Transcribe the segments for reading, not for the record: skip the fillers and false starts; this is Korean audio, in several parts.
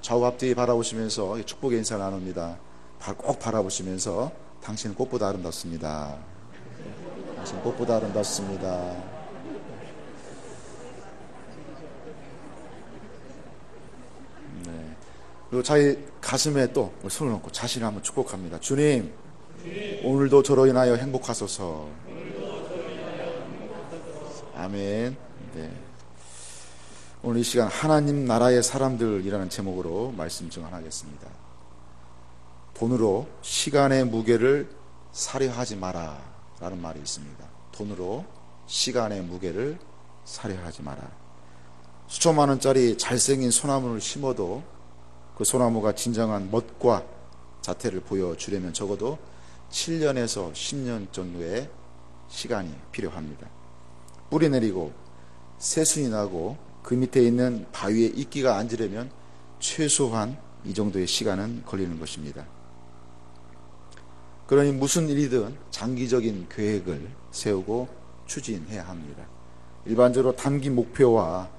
좌우 앞뒤 바라보시면서 축복의 인사를 나눕니다. 꼭 바라보시면서 당신은 꽃보다 아름답습니다. 당신은 꽃보다 아름답습니다. 네. 그리고 자기 가슴에 또 손을 얹고 자신을 한번 축복합니다. 주님, 오늘도 저로 인하여 행복하소서. 아멘. 네. 오늘 이 시간 하나님 나라의 사람들이라는 제목으로 말씀 증언하겠습니다. 돈으로 시간의 무게를 사려 하지 마라 라는 말이 있습니다. 돈으로 시간의 무게를 사려 하지 마라. 수천만 원짜리 잘생긴 소나무를 심어도 그 소나무가 진정한 멋과 자태를 보여주려면 적어도 7년에서 10년 정도의 시간이 필요합니다. 뿌리 내리고 새순이 나고 그 밑에 있는 바위에 이끼가 앉으려면 최소한 이 정도의 시간은 걸리는 것입니다. 그러니 무슨 일이든 장기적인 계획을 세우고 추진해야 합니다. 일반적으로 단기 목표와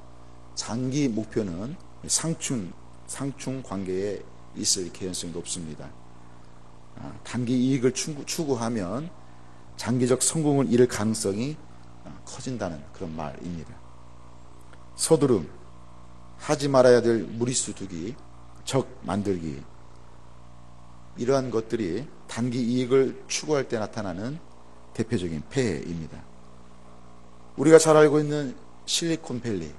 장기 목표는 상충 관계에 있을 개연성이 높습니다. 단기 이익을 추구하면 장기적 성공을 이룰 가능성이 커진다는 그런 말입니다. 서두름, 하지 말아야 될 무리수 두기, 적 만들기, 이러한 것들이 단기 이익을 추구할 때 나타나는 대표적인 폐해입니다. 우리가 잘 알고 있는 실리콘밸리,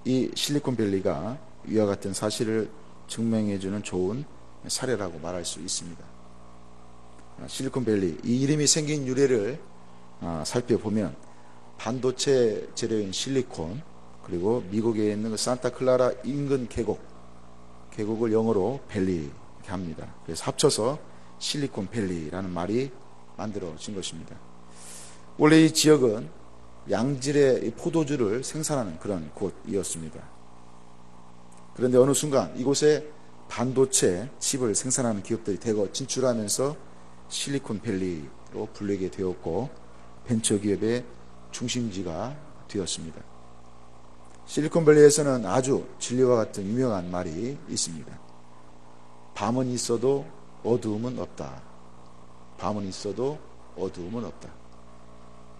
이 실리콘밸리가 이와 같은 사실을 증명해주는 좋은 사례라고 말할 수 있습니다. 실리콘밸리, 이 이름이 생긴 유래를 살펴보면 반도체 재료인 실리콘, 그리고 미국에 있는 그 산타클라라 인근 계곡을 영어로 밸리 이렇게 합니다. 그래서 합쳐서 실리콘밸리라는 말이 만들어진 것입니다. 원래 이 지역은 양질의 포도주를 생산하는 그런 곳이었습니다. 그런데 어느 순간 이곳에 반도체 칩을 생산하는 기업들이 대거 진출하면서 실리콘밸리로 불리게 되었고 벤처기업의 중심지가 되었습니다. 실리콘밸리에서는 아주 진리와 같은 유명한 말이 있습니다. 밤은 있어도 어두움은 없다. 밤은 있어도 어두움은 없다.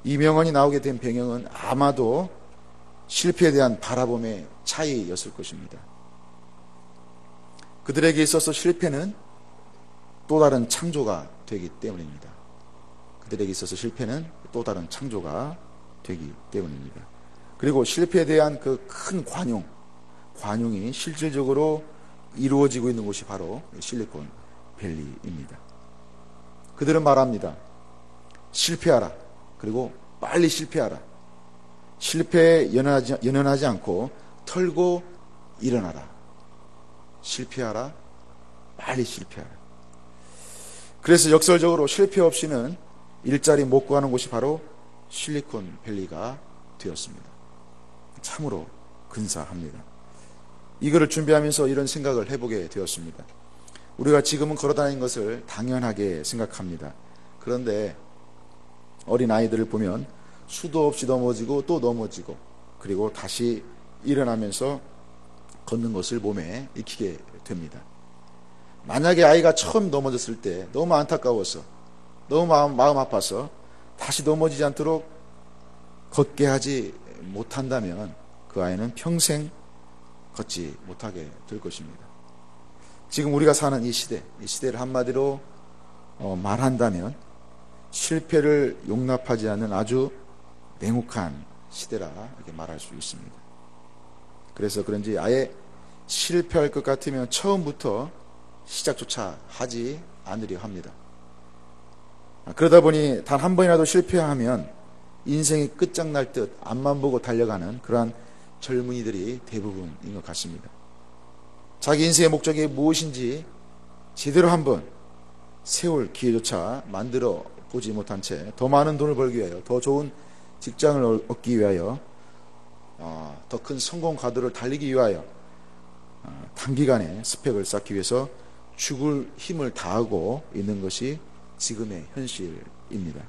이 명언이 나오게 된 배경은 아마도 실패에 대한 바라봄의 차이였을 것입니다. 그들에게 있어서 실패는 또 다른 창조가 되기 때문입니다. 그들에게 있어서 실패는 또 다른 창조가 되기 때문입니다. 그리고 실패에 대한 그 큰 관용이 실질적으로 이루어지고 있는 곳이 바로 실리콘밸리입니다. 그들은 말합니다. 실패하라. 그리고 빨리 실패하라. 실패에 연연하지 않고 털고 일어나라. 실패하라. 빨리 실패하라. 그래서 역설적으로 실패 없이는 일자리 못 구하는 곳이 바로 실리콘밸리가 되었습니다. 참으로 근사합니다. 이거를 준비하면서 이런 생각을 해보게 되었습니다. 우리가 지금은 걸어다니는 것을 당연하게 생각합니다. 그런데 어린 아이들을 보면 수도 없이 넘어지고 또 넘어지고 그리고 다시 일어나면서 걷는 것을 몸에 익히게 됩니다. 만약에 아이가 처음 넘어졌을 때 너무 안타까워서 너무 마음 아파서 다시 넘어지지 않도록 걷게 하지 못한다면 그 아이는 평생 걷지 못하게 될 것입니다. 지금 우리가 사는 이 시대를 한마디로 말한다면 실패를 용납하지 않는 아주 냉혹한 시대라 이렇게 말할 수 있습니다. 그래서 그런지 아예 실패할 것 같으면 처음부터 시작조차 하지 않으려 합니다. 그러다 보니 단 한 번이라도 실패하면 인생이 끝장날 듯 앞만 보고 달려가는 그러한 젊은이들이 대부분인 것 같습니다. 자기 인생의 목적이 무엇인지 제대로 한번 세울 기회조차 만들어 보지 못한 채 더 많은 돈을 벌기 위하여, 더 좋은 직장을 얻기 위하여, 더 큰 성공 가도를 달리기 위하여 단기간에 스펙을 쌓기 위해서 죽을 힘을 다하고 있는 것이 지금의 현실입니다.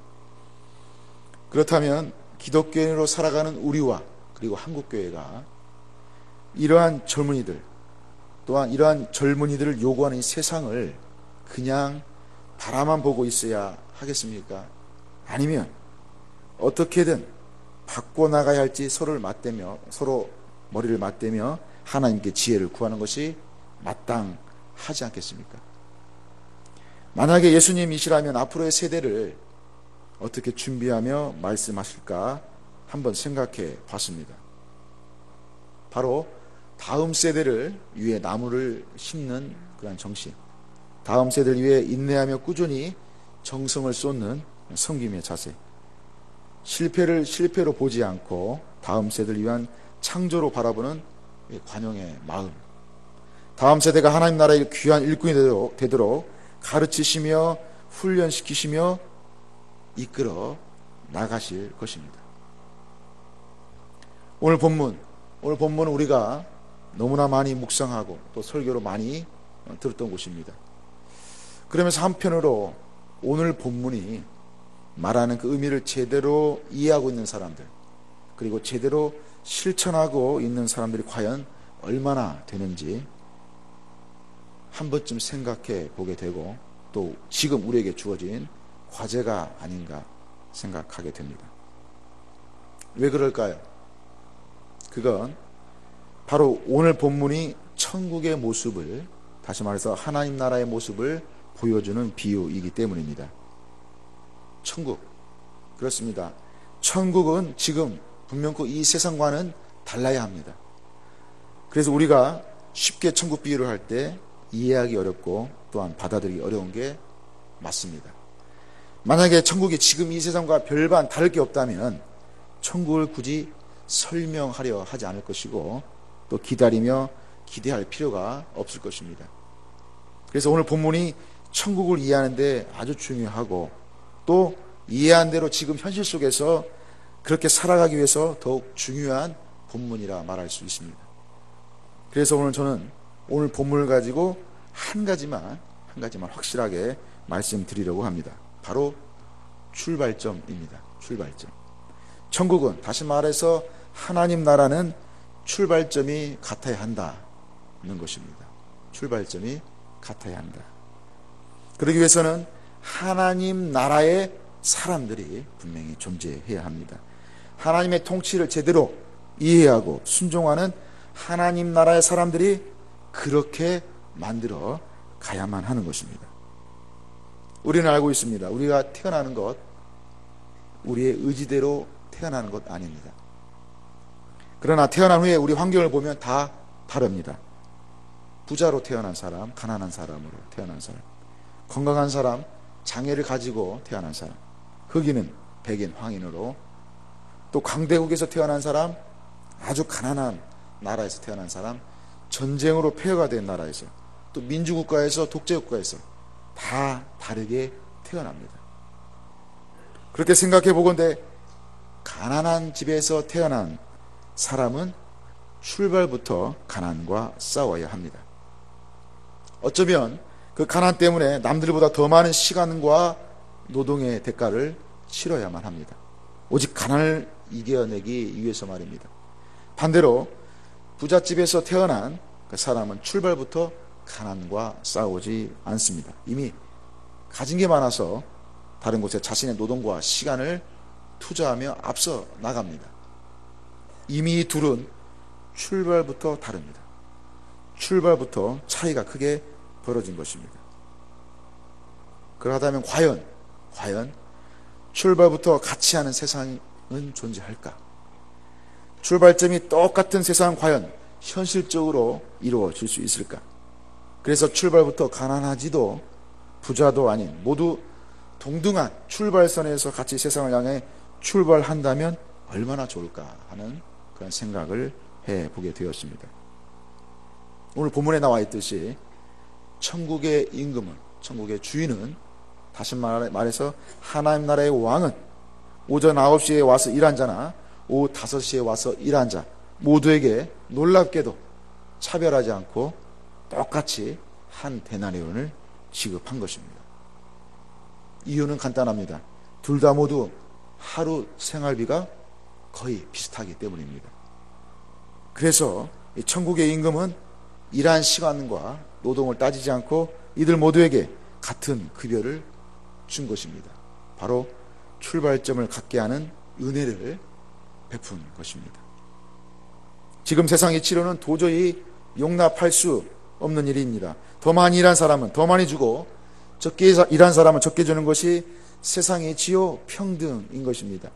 그렇다면 기독교인으로 살아가는 우리와 그리고 한국교회가 이러한 젊은이들, 또한 이러한 젊은이들을 요구하는 이 세상을 그냥 바라만 보고 있어야 하겠습니까? 아니면 어떻게든 바꿔나가야 할지 서로 머리를 맞대며 하나님께 지혜를 구하는 것이 마땅하지 않겠습니까? 만약에 예수님이시라면 앞으로의 세대를 어떻게 준비하며 말씀하실까 한번 생각해 봤습니다. 바로 다음 세대를 위해 나무를 심는 그런 정신, 다음 세대를 위해 인내하며 꾸준히 정성을 쏟는 섬김의 자세, 실패를 실패로 보지 않고 다음 세대를 위한 창조로 바라보는 관용의 마음, 다음 세대가 하나님 나라의 귀한 일꾼이 되도록 가르치시며 훈련시키시며 이끌어 나가실 것입니다. 오늘 본문은 우리가 너무나 많이 묵상하고 또 설교로 많이 들었던 곳입니다. 그러면서 한편으로 오늘 본문이 말하는 그 의미를 제대로 이해하고 있는 사람들, 그리고 제대로 실천하고 있는 사람들이 과연 얼마나 되는지 한 번쯤 생각해 보게 되고, 또 지금 우리에게 주어진 과제가 아닌가 생각하게 됩니다. 왜 그럴까요? 그건 바로 오늘 본문이 천국의 모습을, 다시 말해서 하나님 나라의 모습을 보여주는 비유이기 때문입니다. 천국, 그렇습니다. 천국은 지금 분명히 이 세상과는 달라야 합니다. 그래서 우리가 쉽게 천국 비유를 할 때 이해하기 어렵고 또한 받아들이기 어려운 게 맞습니다. 만약에 천국이 지금 이 세상과 별반 다를 게 없다면 천국을 굳이 설명하려 하지 않을 것이고 또 기다리며 기대할 필요가 없을 것입니다. 그래서 오늘 본문이 천국을 이해하는데 아주 중요하고, 또 이해한 대로 지금 현실 속에서 그렇게 살아가기 위해서 더욱 중요한 본문이라 말할 수 있습니다. 그래서 오늘 저는 오늘 본문을 가지고 한 가지만 확실하게 말씀드리려고 합니다. 바로 출발점입니다. 출발점. 천국은, 다시 말해서 하나님 나라는 출발점이 같아야 한다는 것입니다. 출발점이 같아야 한다. 그러기 위해서는 하나님 나라의 사람들이 분명히 존재해야 합니다. 하나님의 통치를 제대로 이해하고 순종하는 하나님 나라의 사람들이 그렇게 만들어 가야만 하는 것입니다. 우리는 알고 있습니다. 우리가 태어나는 것, 우리의 의지대로 태어나는 것 아닙니다. 그러나 태어난 후에 우리 환경을 보면 다 다릅니다. 부자로 태어난 사람, 가난한 사람으로 태어난 사람, 건강한 사람, 장애를 가지고 태어난 사람, 흑인은 백인, 황인으로, 또 강대국에서 태어난 사람, 아주 가난한 나라에서 태어난 사람, 전쟁으로 폐허가 된 나라에서, 또 민주국가에서 독재국가에서 다 다르게 태어납니다. 그렇게 생각해 보건대 가난한 집에서 태어난 사람은 출발부터 가난과 싸워야 합니다. 어쩌면 그 가난 때문에 남들보다 더 많은 시간과 노동의 대가를 치러야만 합니다. 오직 가난을 이겨내기 위해서 말입니다. 반대로 부잣집에서 태어난 그 사람은 출발부터 가난과 싸우지 않습니다. 이미 가진 게 많아서 다른 곳에 자신의 노동과 시간을 투자하며 앞서 나갑니다. 이미 이 둘은 출발부터 다릅니다. 출발부터 차이가 크게 벌어진 것입니다. 그러하다면 과연 출발부터 같이 하는 세상은 존재할까? 출발점이 똑같은 세상은 과연 현실적으로 이루어질 수 있을까? 그래서 출발부터 가난하지도 부자도 아닌 모두 동등한 출발선에서 같이 세상을 향해 출발한다면 얼마나 좋을까 하는 그런 생각을 해보게 되었습니다. 오늘 본문에 나와 있듯이 천국의 임금은, 천국의 주인은, 다시 말해서 하나님 나라의 왕은 오전 9시에 와서 일한 자나 오후 5시에 와서 일한 자 모두에게 놀랍게도 차별하지 않고 똑같이 한 데나리온을 지급한 것입니다. 이유는 간단합니다. 둘 다 모두 하루 생활비가 거의 비슷하기 때문입니다. 그래서 이 천국의 임금은 일한 시간과 노동을 따지지 않고 이들 모두에게 같은 급여를 준 것입니다. 바로 출발점을 갖게 하는 은혜를 베푼 것입니다. 지금 세상의 치료는 도저히 용납할 수 없는 일입니다. 더 많이 일한 사람은 더 많이 주고 적게 일한 사람은 적게 주는 것이 세상의 지요 평등인 것입니다.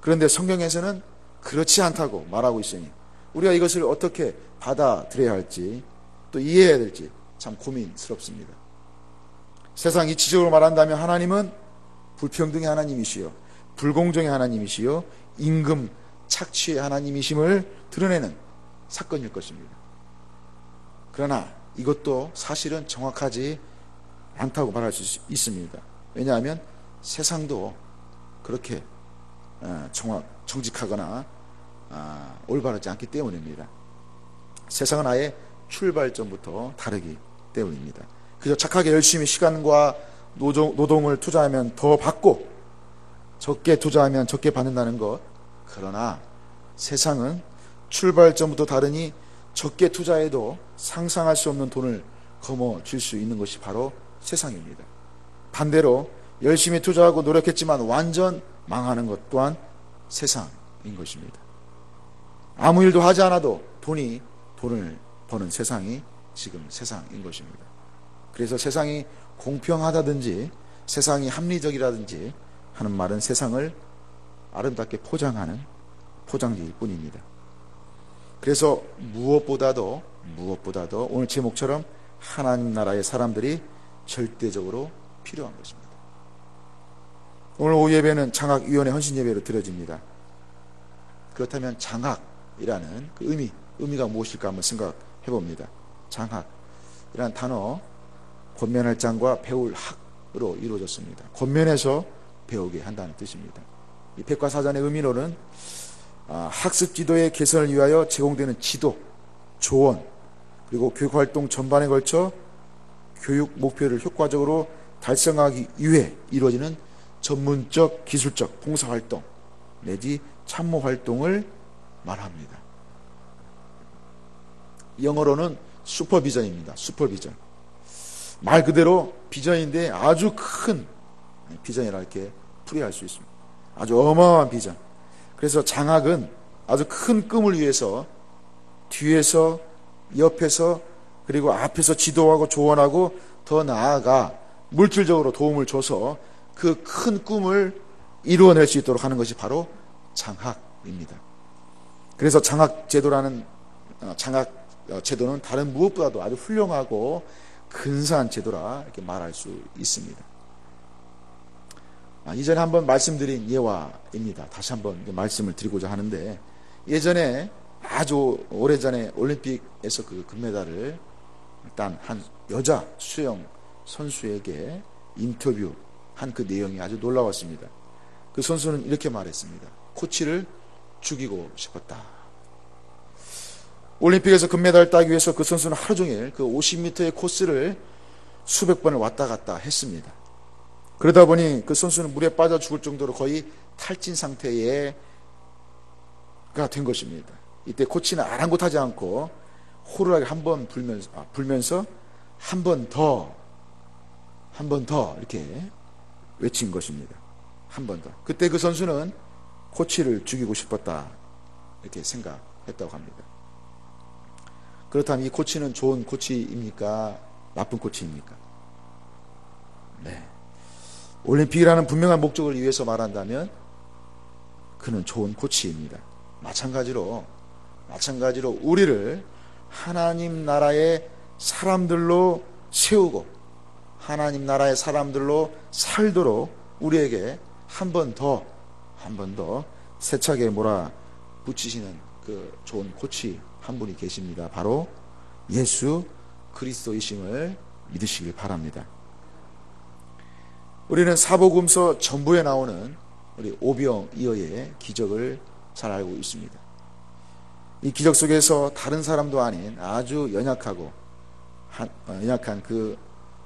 그런데 성경에서는 그렇지 않다고 말하고 있으니 우리가 이것을 어떻게 받아들여야 할지 또 이해해야 될지 참 고민스럽습니다. 세상 이치적으로 말한다면 하나님은 불평등의 하나님이시요 불공정의 하나님이시요 임금 착취의 하나님이심을 드러내는 사건일 것입니다. 그러나 이것도 사실은 정확하지 않다고 말할 수 있습니다. 왜냐하면 세상도 그렇게 정직하거나 올바르지 않기 때문입니다. 세상은 아예 출발점부터 다르기 때문입니다. 그저 착하게 열심히 시간과 노동을 투자하면 더 받고 적게 투자하면 적게 받는다는 것. 그러나 세상은 출발점부터 다르니 적게 투자해도 상상할 수 없는 돈을 거머쥘 수 있는 것이 바로 세상입니다. 반대로 열심히 투자하고 노력했지만 완전 망하는 것 또한 세상인 것입니다. 아무 일도 하지 않아도 돈을 버는 세상이 지금 세상인 것입니다. 그래서 세상이 공평하다든지 세상이 합리적이라든지 하는 말은 세상을 아름답게 포장하는 포장지일 뿐입니다. 그래서 무엇보다도 오늘 제목처럼 하나님 나라의 사람들이 절대적으로 필요한 것입니다. 오늘 오후 예배는 장학위원회 헌신 예배로 드려집니다. 그렇다면 장학이라는 그 의미가 무엇일까 한번 생각해 봅니다. 장학이라는 단어 권면할 장과 배울 학으로 이루어졌습니다. 권면해서 배우게 한다는 뜻입니다. 이 백과사전의 의미로는 학습 지도의 개선을 위하여 제공되는 지도, 조언, 그리고 교육활동 전반에 걸쳐 교육 목표를 효과적으로 달성하기 위해 이루어지는 전문적, 기술적 봉사활동 내지 참모활동을 말합니다. 영어로는 슈퍼비전입니다. 슈퍼비전. 말 그대로 비전인데 아주 큰 비전이라 이렇게 풀이할 수 있습니다. 아주 어마어마한 비전. 그래서 장학은 아주 큰 꿈을 위해서 뒤에서, 옆에서, 그리고 앞에서 지도하고 조언하고 더 나아가 물질적으로 도움을 줘서 그 큰 꿈을 이루어낼 수 있도록 하는 것이 바로 장학입니다. 그래서 장학제도는 다른 무엇보다도 아주 훌륭하고 근사한 제도라 이렇게 말할 수 있습니다. 이전에 한번 말씀드린 예화입니다. 다시 한번 말씀을 드리고자 하는데, 예전에 아주 오래전에 올림픽에서 그 금메달을 딴 한 여자 수영 선수에게 인터뷰한 그 내용이 아주 놀라웠습니다. 그 선수는 이렇게 말했습니다. 코치를 죽이고 싶었다. 올림픽에서 금메달을 따기 위해서 그 선수는 하루 종일 그 50m의 코스를 수백 번을 왔다 갔다 했습니다. 그러다 보니 그 선수는 물에 빠져 죽을 정도로 거의 탈진 상태가 된 것입니다. 이때 코치는 아랑곳하지 않고 호루라기 한 번 불면서 한 번 더 이렇게 외친 것입니다. 한 번 더. 그때 그 선수는 코치를 죽이고 싶었다 이렇게 생각했다고 합니다. 그렇다면 이 코치는 좋은 코치입니까? 나쁜 코치입니까? 네. 올림픽이라는 분명한 목적을 위해서 말한다면 그는 좋은 코치입니다. 마찬가지로 우리를 하나님 나라의 사람들로 세우고 하나님 나라의 사람들로 살도록 우리에게 한 번 더 세차게 몰아붙이시는 그 좋은 코치 한 분이 계십니다. 바로 예수 그리스도이심을 믿으시길 바랍니다. 우리는 사복음서 전부에 나오는 우리 오병이어의 기적을 잘 알고 있습니다. 이 기적 속에서 다른 사람도 아닌 아주 연약한 그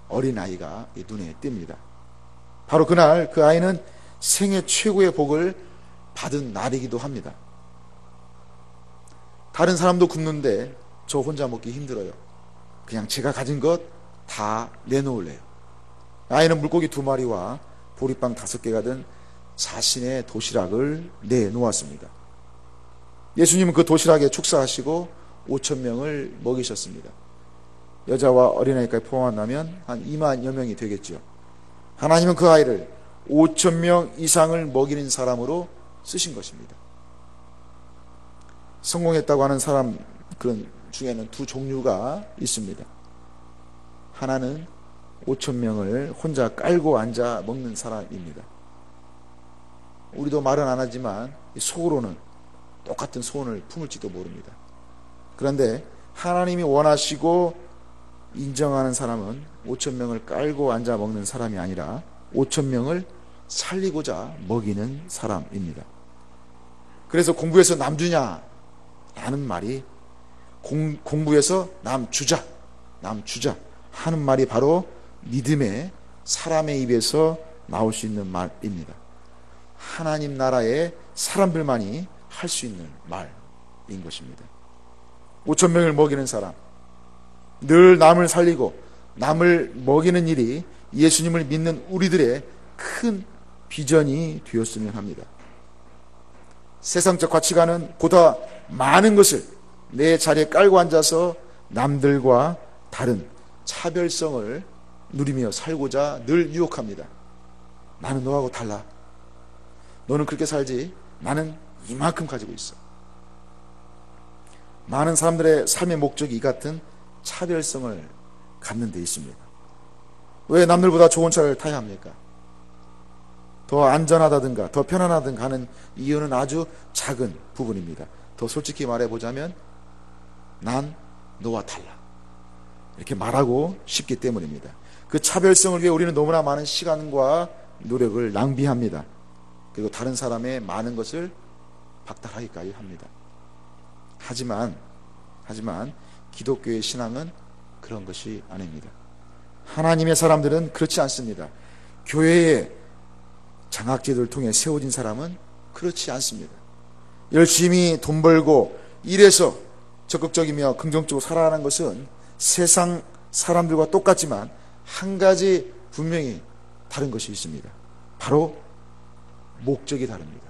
어린아이가 눈에 띕니다. 바로 그날 그 아이는 생애 최고의 복을 받은 날이기도 합니다. 다른 사람도 굶는데 저 혼자 먹기 힘들어요. 그냥 제가 가진 것 다 내놓을래요. 아이는 물고기 2마리와 보리빵 5개가 든 자신의 도시락을 내놓았습니다. 예수님은 그 도시락에 축사하시고 5,000명을 먹이셨습니다. 여자와 어린아이까지 포함한다면 한 2만여 명이 되겠죠. 하나님은 그 아이를 5,000명 이상을 먹이는 사람으로 쓰신 것입니다. 성공했다고 하는 사람 그 중에는 2 종류가 있습니다. 하나는 5,000명을 혼자 깔고 앉아 먹는 사람입니다. 우리도 말은 안 하지만 속으로는 똑같은 소원을 품을지도 모릅니다. 그런데 하나님이 원하시고 인정하는 사람은 5,000명을 깔고 앉아 먹는 사람이 아니라 5,000명을 살리고자 먹이는 사람입니다. 그래서 공부해서 남 주냐 라는 말이 공부해서 남 주자 하는 말이 바로 믿음의 사람의 입에서 나올 수 있는 말입니다. 하나님 나라의 사람들만이 할 수 있는 말인 것입니다. 5,000명을 먹이는 사람, 늘 남을 살리고 남을 먹이는 일이 예수님을 믿는 우리들의 큰 비전이 되었으면 합니다. 세상적 가치관은 보다 많은 것을 내 자리에 깔고 앉아서 남들과 다른 차별성을 누리며 살고자 늘 유혹합니다. 나는 너하고 달라. 너는 그렇게 살지. 나는 이만큼 가지고 있어. 많은 사람들의 삶의 목적이 이 같은 차별성을 갖는 데 있습니다. 왜 남들보다 좋은 차를 타야 합니까? 더 안전하다든가 더 편안하든가 하는 이유는 아주 작은 부분입니다. 더 솔직히 말해보자면 난 너와 달라 이렇게 말하고 싶기 때문입니다. 그 차별성을 위해 우리는 너무나 많은 시간과 노력을 낭비합니다. 그리고 다른 사람의 많은 것을 박탈하기까지 합니다. 하지만 기독교의 신앙은 그런 것이 아닙니다. 하나님의 사람들은 그렇지 않습니다. 교회의 장학제도를 통해 세워진 사람은 그렇지 않습니다. 열심히 돈 벌고 일해서 적극적이며 긍정적으로 살아가는 것은 세상 사람들과 똑같지만 한 가지 분명히 다른 것이 있습니다. 바로 목적이 다릅니다.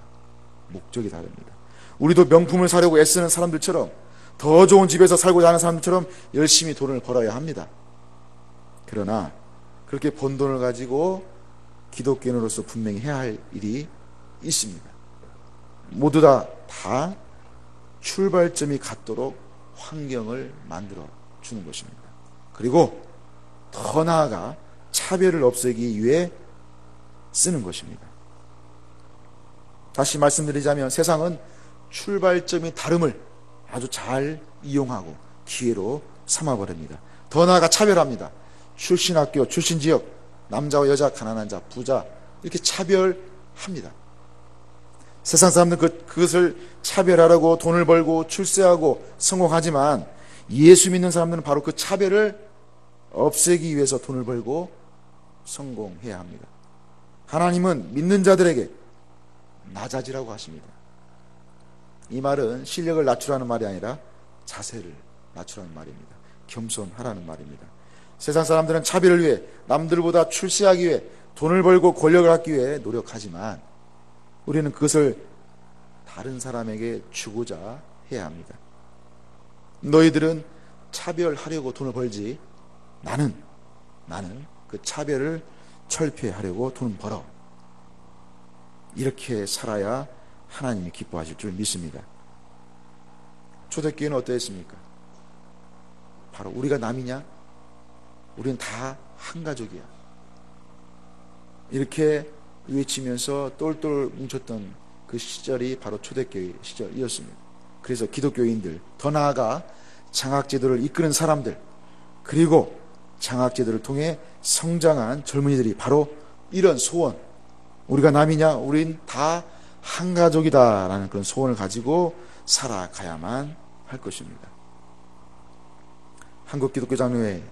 목적이 다릅니다. 우리도 명품을 사려고 애쓰는 사람들처럼 더 좋은 집에서 살고자 하는 사람들처럼 열심히 돈을 벌어야 합니다. 그러나 그렇게 번 돈을 가지고 기독교인으로서 분명히 해야 할 일이 있습니다. 모두 다 출발점이 같도록 환경을 만들어 주는 것입니다. 그리고 더 나아가 차별을 없애기 위해 쓰는 것입니다. 다시 말씀드리자면 세상은 출발점이 다름을 아주 잘 이용하고 기회로 삼아버립니다. 더 나아가 차별합니다. 출신 학교, 출신 지역, 남자와 여자, 가난한 자, 부자 이렇게 차별합니다. 세상 사람들은 그것을 차별하라고 돈을 벌고 출세하고 성공하지만 예수 믿는 사람들은 바로 그 차별을 없애기 위해서 돈을 벌고 성공해야 합니다. 하나님은 믿는 자들에게 낮아지라고 하십니다. 이 말은 실력을 낮추라는 말이 아니라 자세를 낮추라는 말입니다. 겸손하라는 말입니다. 세상 사람들은 차별을 위해 남들보다 출세하기 위해 돈을 벌고 권력을 얻기 위해 노력하지만 우리는 그것을 다른 사람에게 주고자 해야 합니다. 너희들은 차별하려고 돈을 벌지 나는 그 차별을 철폐하려고 돈을 벌어. 이렇게 살아야 하나님이 기뻐하실 줄 믿습니다. 초대교회는 어떠했습니까? 바로 우리가 남이냐? 우리는 다 한 가족이야. 이렇게 외치면서 똘똘 뭉쳤던 그 시절이 바로 초대교회 시절이었습니다. 그래서 기독교인들, 더 나아가 장학제도를 이끄는 사람들, 그리고 장학제도를 통해 성장한 젊은이들이 바로 이런 소원, 우리가 남이냐? 우린 다 한 가족이다 라는 그런 소원을 가지고 살아가야만 할 것입니다. 한국기독교장로회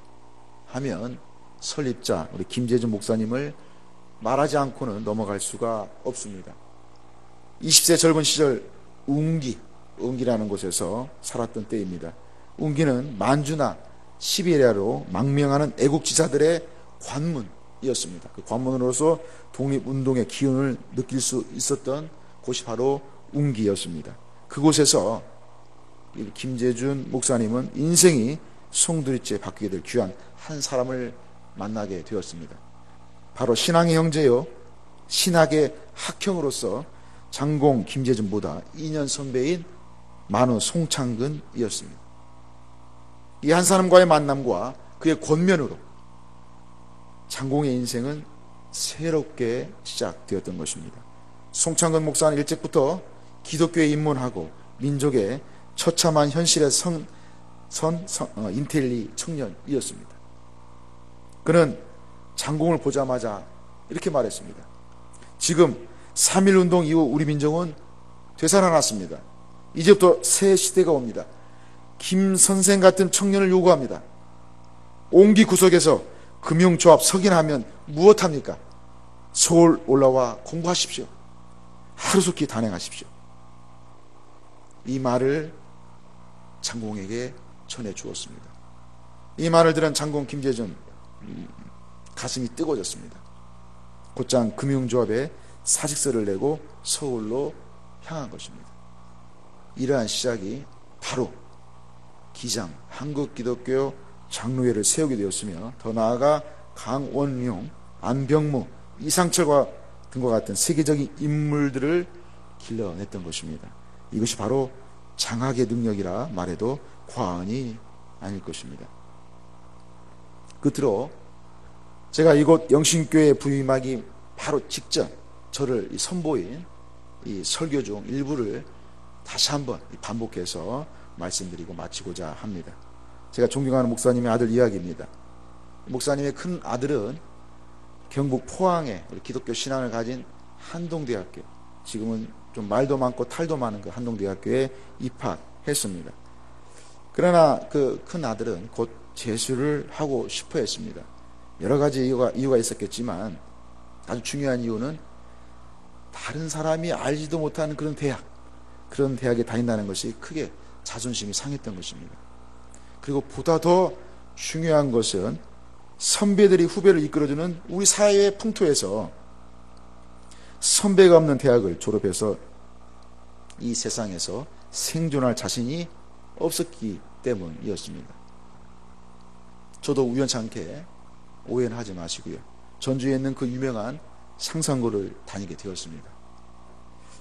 하면 설립자 우리 김재준 목사님을 말하지 않고는 넘어갈 수가 없습니다. 20세 젊은 시절 웅기라는 곳에서 살았던 때입니다. 웅기는 만주나 시베리아로 망명하는 애국지사들의 관문이었습니다. 그 관문으로서 독립운동의 기운을 느낄 수 있었던 곳이 바로 웅기였습니다. 그곳에서 김재준 목사님은 인생이 송두리째 바뀌게 될 귀한 한 사람을 만나게 되었습니다. 바로 신앙의 형제요, 신학의 학형으로서 장공 김재준보다 2년 선배인 만우 송창근이었습니다. 이 한 사람과의 만남과 그의 권면으로 장공의 인생은 새롭게 시작되었던 것입니다. 송창근 목사는 일찍부터 기독교에 입문하고 민족의 처참한 현실에 인텔리 청년이었습니다. 그는 장공을 보자마자 이렇게 말했습니다. 지금 3.1운동 이후 우리 민족은 되살아났습니다. 이제부터 새 시대가 옵니다. 김 선생 같은 청년을 요구합니다. 옹기 구석에서 금융조합 석인하면 무엇합니까? 서울 올라와 공부하십시오. 하루속히 단행하십시오. 이 말을 장공에게 전해주었습니다. 이 말을 들은 장공 김재준 가슴이 뜨거워졌습니다. 곧장 금융조합에 사직서를 내고 서울로 향한 것입니다. 이러한 시작이 바로 기장 한국기독교 장로회를 세우게 되었으며 더 나아가 강원용, 안병무, 이상철과 등과 같은 세계적인 인물들을 길러냈던 것입니다. 이것이 바로 장학의 능력이라 말해도 과언이 아닐 것입니다. 끝으로 제가 이곳 영신교회에 부임하기 바로 직전 저를 선보인 이 설교 중 일부를 다시 한번 반복해서 말씀드리고 마치고자 합니다. 제가 존경하는 목사님의 아들 이야기입니다. 목사님의 큰 아들은 경북 포항에 기독교 신앙을 가진 한동대학교, 지금은 좀 말도 많고 탈도 많은 그 한동대학교에 입학했습니다. 그러나 그 큰 아들은 곧 재수를 하고 싶어 했습니다. 여러 가지 이유가 있었겠지만 아주 중요한 이유는 다른 사람이 알지도 못하는 그런 대학에 다닌다는 것이 크게 자존심이 상했던 것입니다. 그리고 보다 더 중요한 것은 선배들이 후배를 이끌어주는 우리 사회의 풍토에서 선배가 없는 대학을 졸업해서 이 세상에서 생존할 자신이 없었기 때문이었습니다. 저도 우연찮게 오해는 하지 마시고요. 전주에 있는 그 유명한 상상고를 다니게 되었습니다.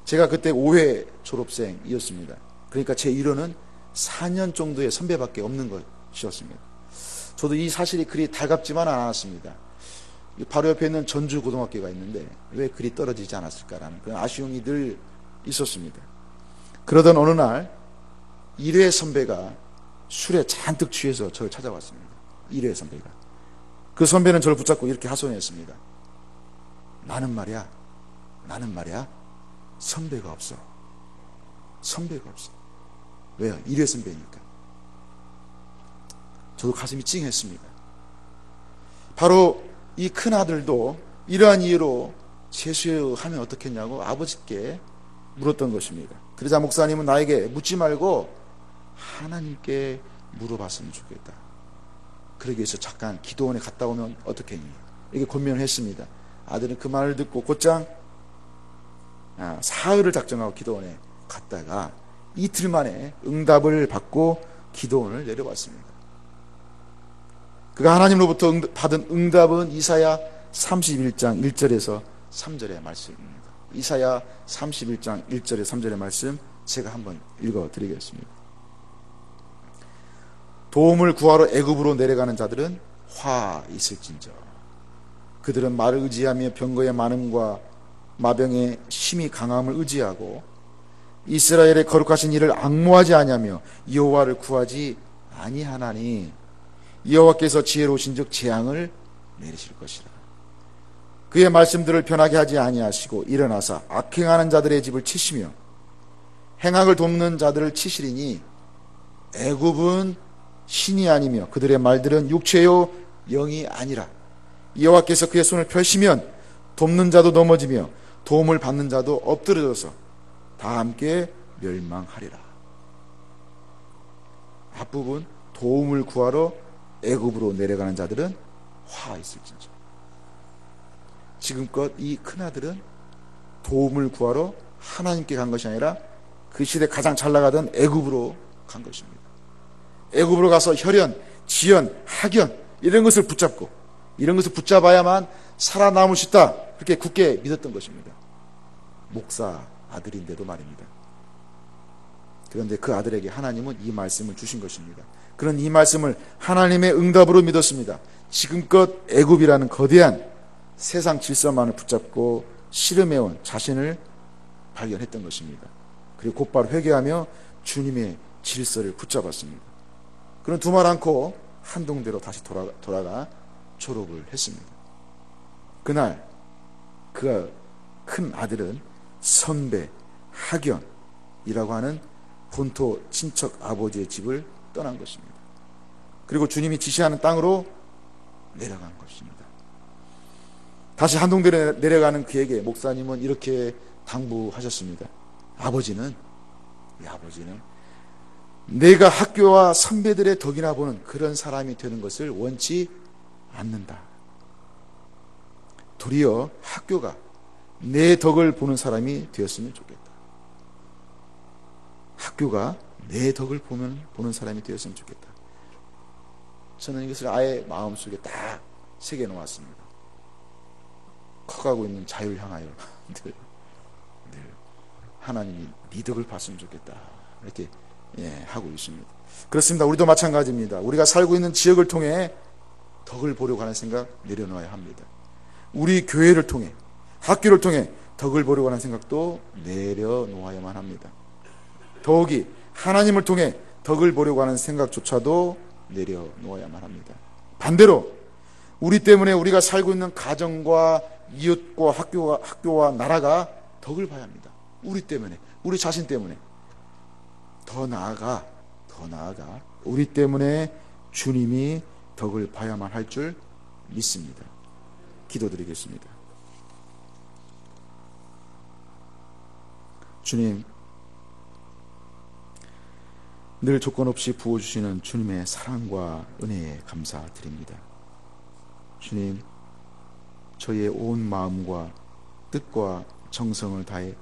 제가 그때 5회 졸업생이었습니다. 그러니까 제 일원은 4년 정도의 선배밖에 없는 것이었습니다. 저도 이 사실이 그리 달갑지만 않았습니다. 바로 옆에 있는 전주고등학교가 있는데 왜 그리 떨어지지 않았을까라는 그런 아쉬움이 늘 있었습니다. 그러던 어느 날 1회 선배가 술에 잔뜩 취해서 저를 찾아왔습니다. 1회 선배가. 그 선배는 저를 붙잡고 이렇게 하소연했습니다. 나는 말이야 선배가 없어. 왜요? 1회 선배니까. 저도 가슴이 찡했습니다. 바로 이 큰아들도 이러한 이유로 재수하면 어떻겠냐고 아버지께 물었던 것입니다. 그러자 목사님은 나에게 묻지 말고 하나님께 물어봤으면 좋겠다. 그러기 위해서 잠깐 기도원에 갔다 오면 어떻겠니? 이렇게 권면을 했습니다. 아들은 그 말을 듣고 곧장 사흘을 작정하고 기도원에 갔다가 이틀 만에 응답을 받고 기도원을 내려왔습니다. 그가 하나님으로부터 받은 응답은 이사야 31장 1절에서 3절의 말씀입니다. 이사야 31장 1절에 3절의 말씀 제가 한번 읽어드리겠습니다. 도움을 구하러 애굽으로 내려가는 자들은 화 있을진저. 그들은 말을 의지하며 병거의 많음과 마병의 심히 강함을 의지하고 이스라엘의 거룩하신 이를 앙모하지 아니하며 여호와를 구하지 아니하나니 여호와께서 지혜로우신즉 재앙을 내리실 것이라. 그의 말씀들을 변하게 하지 아니하시고 일어나사 악행하는 자들의 집을 치시며 행악을 돕는 자들을 치시리니 애굽은 신이 아니며 그들의 말들은 육체요 영이 아니라. 여호와께서 그의 손을 펴시면 돕는 자도 넘어지며 도움을 받는 자도 엎드려져서 다 함께 멸망하리라. 앞부분 도움을 구하러 애굽으로 내려가는 자들은 화 있을진저. 지금껏 이 큰아들은 도움을 구하러 하나님께 간 것이 아니라 그 시대 가장 잘 나가던 애굽으로 간 것입니다. 애굽으로 가서 혈연, 지연, 학연 이런 것을 붙잡고 이런 것을 붙잡아야만 살아남을 수 있다. 그렇게 굳게 믿었던 것입니다. 목사 아들인데도 말입니다. 그런데 그 아들에게 하나님은 이 말씀을 주신 것입니다. 그런 이 말씀을 하나님의 응답으로 믿었습니다. 지금껏 애굽이라는 거대한 세상 질서만을 붙잡고 씨름해온 자신을 발견했던 것입니다. 그리고 곧바로 회개하며 주님의 질서를 붙잡았습니다. 그런 두말 않고 한동대로 다시 돌아가 졸업을 했습니다. 그날 그 큰 아들은 선배 학연이라고 하는 본토 친척 아버지의 집을 떠난 것입니다. 그리고 주님이 지시하는 땅으로 내려간 것입니다. 다시 한동대로 내려가는 그에게 목사님은 이렇게 당부하셨습니다. 아버지는 내가 학교와 선배들의 덕이나 보는 그런 사람이 되는 것을 원치 않는다. 도리어 학교가 내 덕을 보는 사람이 되었으면 좋겠다. 학교가 내 덕을 보는 사람이 되었으면 좋겠다. 저는 이것을 아예 마음속에 딱 새겨 놓았습니다. 커가고 있는 자유를 향하여 늘 하나님이 네 덕을 봤으면 좋겠다. 이렇게 하고 있습니다. 그렇습니다. 우리도 마찬가지입니다. 우리가 살고 있는 지역을 통해 덕을 보려고 하는 생각 내려놓아야 합니다. 우리 교회를 통해 학교를 통해 덕을 보려고 하는 생각도 내려놓아야만 합니다. 더욱이 하나님을 통해 덕을 보려고 하는 생각조차도 내려놓아야만 합니다. 반대로 우리 때문에 우리가 살고 있는 가정과 이웃과 학교와 나라가 덕을 봐야 합니다. 우리 때문에, 우리 자신 때문에. 더 나아가 우리 때문에 주님이 덕을 봐야만 할 줄 믿습니다. 기도드리겠습니다. 주님, 늘 조건 없이 부어주시는 주님의 사랑과 은혜에 감사드립니다. 주님, 저희의 온 마음과 뜻과 정성을 다해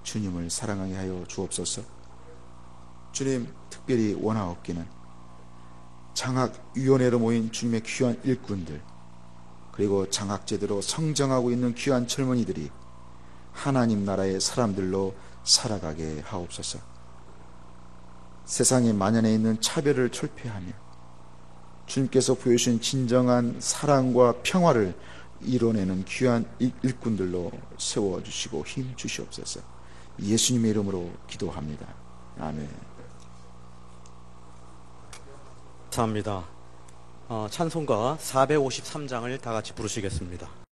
주님을 사랑하게 하여 주옵소서. 주님, 특별히 원하옵기는 장학위원회로 모인 주님의 귀한 일꾼들, 그리고 장학제대로 성장하고 있는 귀한 젊은이들이 하나님 나라의 사람들로 살아가게 하옵소서. 세상에 만연해 있는 차별을 철폐하며 주님께서 보여주신 진정한 사랑과 평화를 이뤄내는 귀한 일꾼들로 세워주시고 힘 주시옵소서. 예수님의 이름으로 기도합니다. 아멘. 감사합니다. 찬송가 453장을 다 같이 부르시겠습니다.